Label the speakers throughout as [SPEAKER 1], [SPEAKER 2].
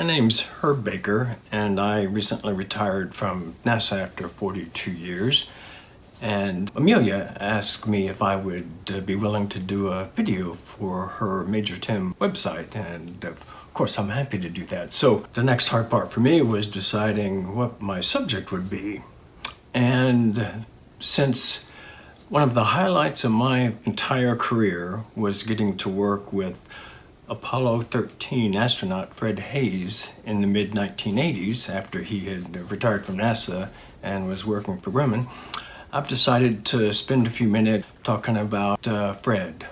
[SPEAKER 1] My name's Herb Baker, and I recently retired from NASA after 42 years. And Amelia asked me if I would be willing to do a video for her MajorTim website, and of course I'm happy to do that. So the next hard part for me was deciding what my subject would be. And since one of the highlights of my entire career was getting to work with Apollo 13 astronaut Fred Haise in the mid-1980s, after he had retired from NASA and was working for Grumman, I've decided to spend a few minutes talking about Fred.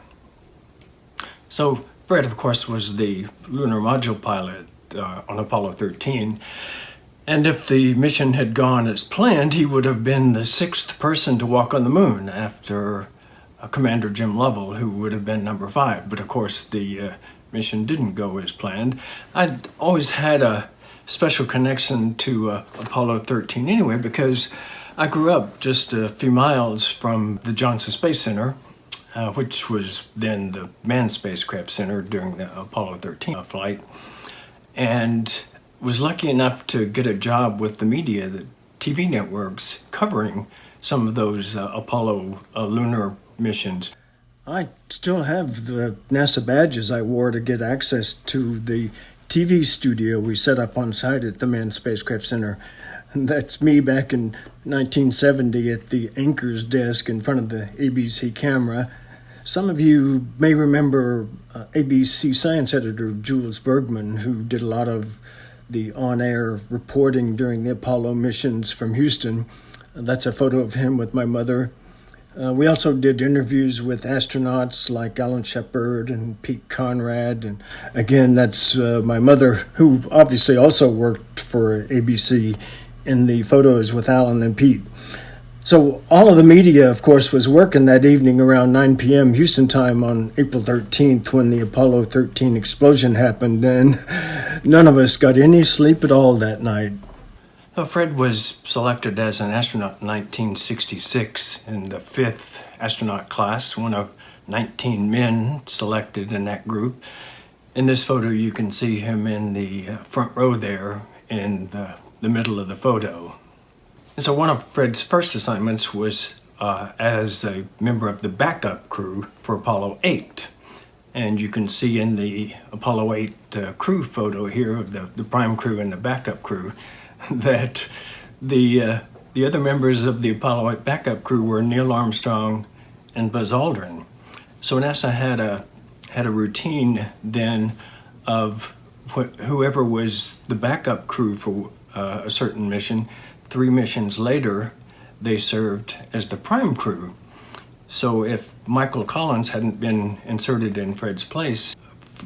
[SPEAKER 1] So Fred, of course, was the lunar module pilot on Apollo 13. And if the mission had gone as planned, he would have been the sixth person to walk on the moon after Commander Jim Lovell, who would have been number 5. But of course, the mission didn't go as planned. I'd always had a special connection to Apollo 13 anyway, because I grew up just a few miles from the Johnson Space Center, which was then the manned spacecraft center during the Apollo 13 flight, and was lucky enough to get a job with the media, the TV networks, covering some of those Apollo lunar missions. I still have the NASA badges I wore to get access to the TV studio we set up on site at the Manned Spacecraft Center. That's me back in 1970 at the anchor's desk in front of the ABC camera. Some of you may remember ABC science editor Jules Bergman, who did a lot of the on-air reporting during the Apollo missions from Houston. That's a photo of him with my mother. We also did interviews with astronauts like Alan Shepard and Pete Conrad. And again, that's my mother, who obviously also worked for ABC, in the photos with Alan and Pete. So all of the media, of course, was working that evening around 9 p.m. Houston time on April 13th when the Apollo 13 explosion happened, and none of us got any sleep at all that night. So Fred was selected as an astronaut in 1966 in the 5th astronaut class, one of 19 men selected in that group. In this photo, you can see him in the front row there in the middle of the photo. And so one of Fred's first assignments was as a member of the backup crew for Apollo 8. And you can see in the Apollo 8 crew photo here of the prime crew and the backup crew that the other members of the Apollo 8 backup crew were Neil Armstrong and Buzz Aldrin. So NASA had a routine then of whoever was the backup crew for a certain mission. 3 missions later, they served as the prime crew. So if Michael Collins hadn't been inserted in Fred's place,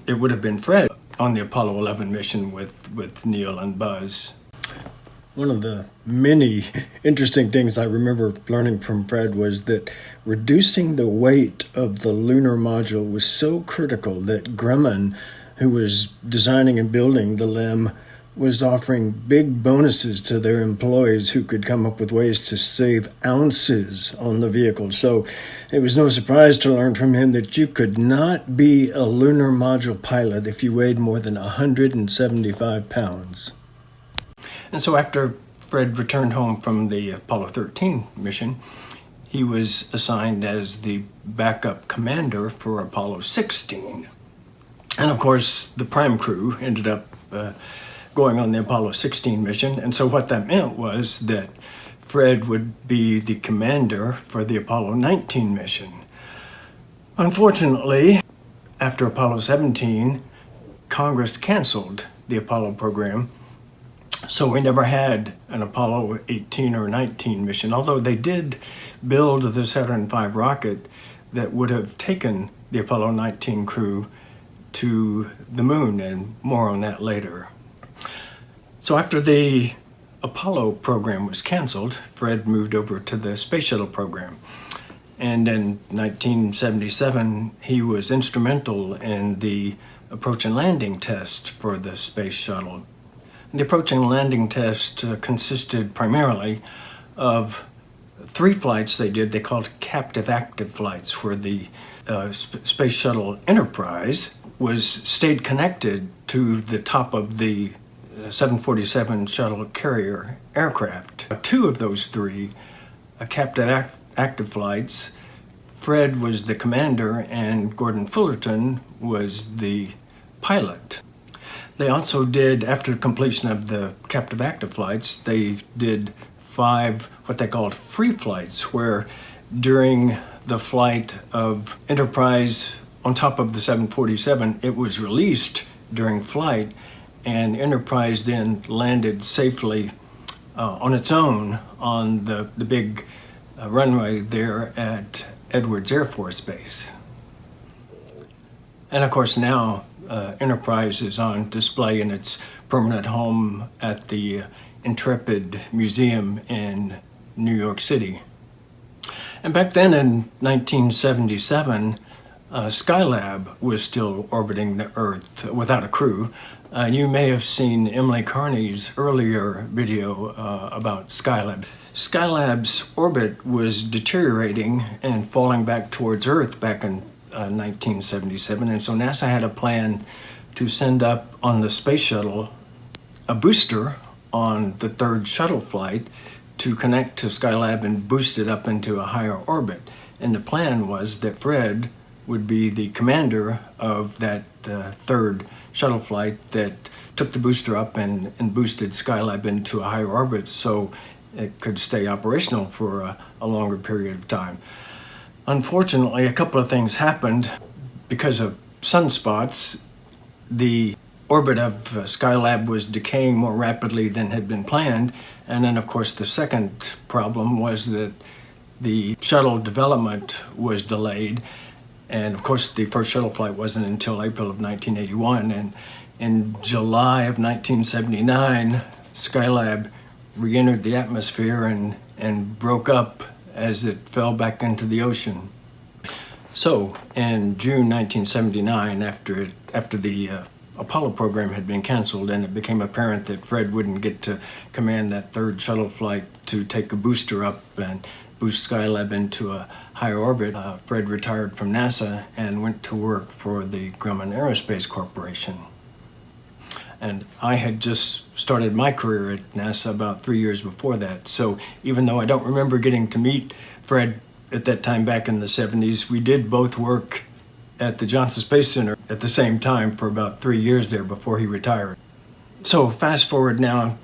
[SPEAKER 1] it would have been Fred on the Apollo 11 mission with Neil and Buzz. One of the many interesting things I remember learning from Fred was that reducing the weight of the lunar module was so critical that Grumman, who was designing and building the LEM, was offering big bonuses to their employees who could come up with ways to save ounces on the vehicle. So it was no surprise to learn from him that you could not be a lunar module pilot if you weighed more than 175 pounds. And so after Fred returned home from the Apollo 13 mission, he was assigned as the backup commander for Apollo 16. And of course, the prime crew ended up going on the Apollo 16 mission. And so what that meant was that Fred would be the commander for the Apollo 19 mission. Unfortunately, after Apollo 17, Congress canceled the Apollo program. So we never had an Apollo 18 or 19 mission, although they did build the Saturn V rocket that would have taken the Apollo 19 crew to the moon, and more on that later. So after the Apollo program was canceled, Fred moved over to the Space Shuttle program. And in 1977, he was instrumental in the approach and landing test for the Space Shuttle. The approach and landing test consisted primarily of 3 flights they did. They called captive-active flights, where the Space Shuttle Enterprise stayed connected to the top of the 747 shuttle carrier aircraft. Two of those three kept at active flights. Fred was the commander and Gordon Fullerton was the pilot. They also did, after completion of the captive active flights, they did 5 what they called free flights, where during the flight of Enterprise on top of the 747, it was released during flight, and Enterprise then landed safely on its own on the big runway there at Edwards Air Force Base. And of course now Enterprise is on display in its permanent home at the Intrepid Museum in New York City. And back then in 1977, Skylab was still orbiting the Earth without a crew. You may have seen Emily Carney's earlier video about Skylab. Skylab's orbit was deteriorating and falling back towards Earth back in 1977, and so NASA had a plan to send up on the Space Shuttle a booster on the third shuttle flight to connect to Skylab and boost it up into a higher orbit. And the plan was that Fred would be the commander of that third shuttle flight that took the booster up and boosted Skylab into a higher orbit so it could stay operational for a longer period of time. Unfortunately, a couple of things happened. Because of sunspots, the orbit of Skylab was decaying more rapidly than had been planned. And then, of course, the second problem was that the shuttle development was delayed. And of course, the first shuttle flight wasn't until April of 1981. And in July of 1979, Skylab re-entered the atmosphere and broke up as it fell back into the ocean. So in June 1979, after the Apollo program had been canceled and it became apparent that Fred wouldn't get to command that third shuttle flight to take a booster up and boost Skylab into a higher orbit, Fred retired from NASA and went to work for the Grumman Aerospace Corporation. And I had just started my career at NASA about 3 years before that. So even though I don't remember getting to meet Fred at that time back in the 70s, we did both work at the Johnson Space Center at the same time for about 3 years there before he retired. So fast forward now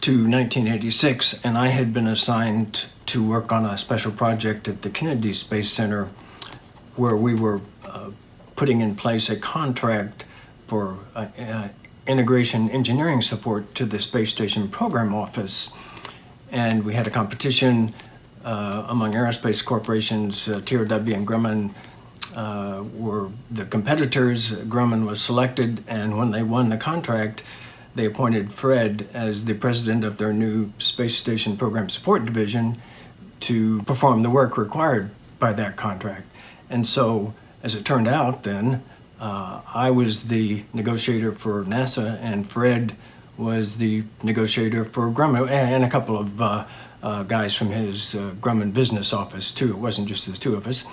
[SPEAKER 1] to 1986, and I had been assigned to work on a special project at the Kennedy Space Center where we were putting in place a contract for integration engineering support to the Space Station Program Office. And we had a competition among aerospace corporations. TRW and Grumman were the competitors. Grumman was selected, and when they won the contract, they appointed Fred as the president of their new Space Station Program Support Division to perform the work required by that contract. And so, as it turned out then, I was the negotiator for NASA, and Fred was the negotiator for Grumman, and a couple of guys from his Grumman business office too. It wasn't just the two of us.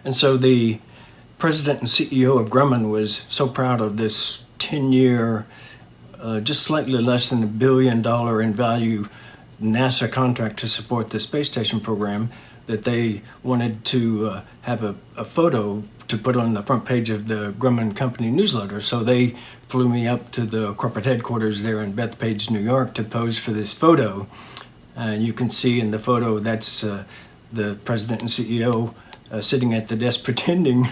[SPEAKER 1] And so the president and CEO of Grumman was so proud of this 10-year, just slightly less than $1 billion in value NASA contract to support the space station program that they wanted to have a photo to put on the front page of the Grumman Company newsletter. So they flew me up to the corporate headquarters there in Bethpage, New York to pose for this photo. And you can see in the photo that's the president and CEO sitting at the desk pretending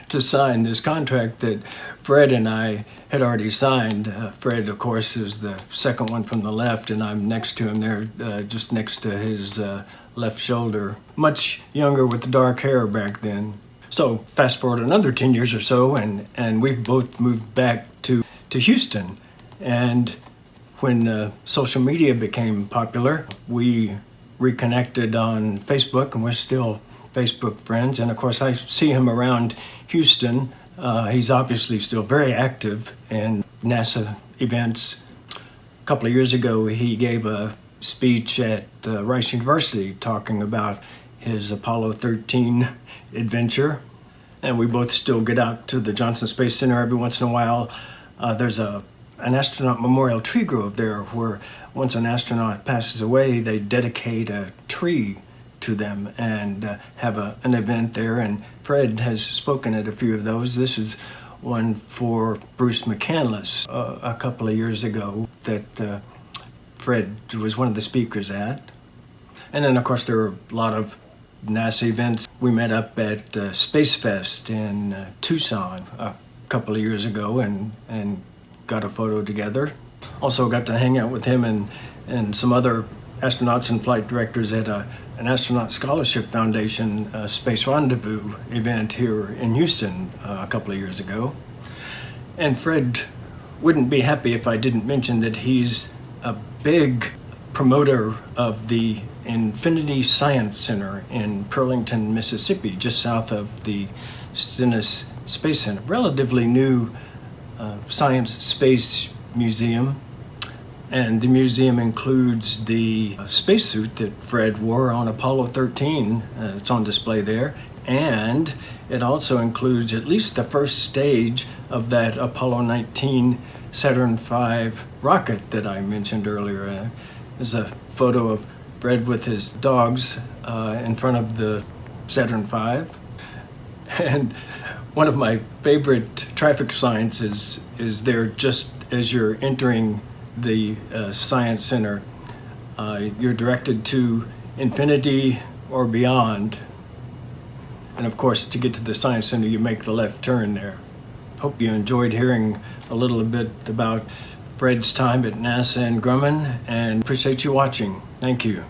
[SPEAKER 1] to sign this contract that Fred and I had already signed. Fred, of course, is the second one from the left, and I'm next to him there, just next to his left shoulder. Much younger with dark hair back then. So fast forward another 10 years or so, and we've both moved back to Houston. And when social media became popular, we reconnected on Facebook, and we're still Facebook friends. And of course, I see him around Houston. He's obviously still very active in NASA events. A couple of years ago, he gave a speech at Rice University talking about his Apollo 13 adventure. And we both still get out to the Johnson Space Center every once in a while. There's a an astronaut memorial tree grove there, where once an astronaut passes away, they dedicate a tree to them and have an event there. And Fred has spoken at a few of those. This is one for Bruce McCandless a couple of years ago that Fred was one of the speakers at. And then, of course, there are a lot of NASA events. We met up at Space Fest in Tucson a couple of years ago and got a photo together. Also got to hang out with him and some other astronauts and flight directors at an Astronaut Scholarship Foundation Space Rendezvous event here in Houston a couple of years ago. And Fred wouldn't be happy if I didn't mention that he's a big promoter of the Infinity Science Center in Pearlington, Mississippi, just south of the Stennis Space Center. Relatively new science space museum. And the museum includes the spacesuit that Fred wore on Apollo 13. It's on display there. And it also includes at least the first stage of that Apollo 19 Saturn V rocket that I mentioned earlier. There's a photo of Fred with his dogs in front of the Saturn V. And one of my favorite traffic signs is there just as you're entering the Science Center. You're directed to infinity or beyond. And of course, to get to the Science Center, you make the left turn there. Hope you enjoyed hearing a little bit about Fred's time at NASA and Grumman, and appreciate you watching. Thank you.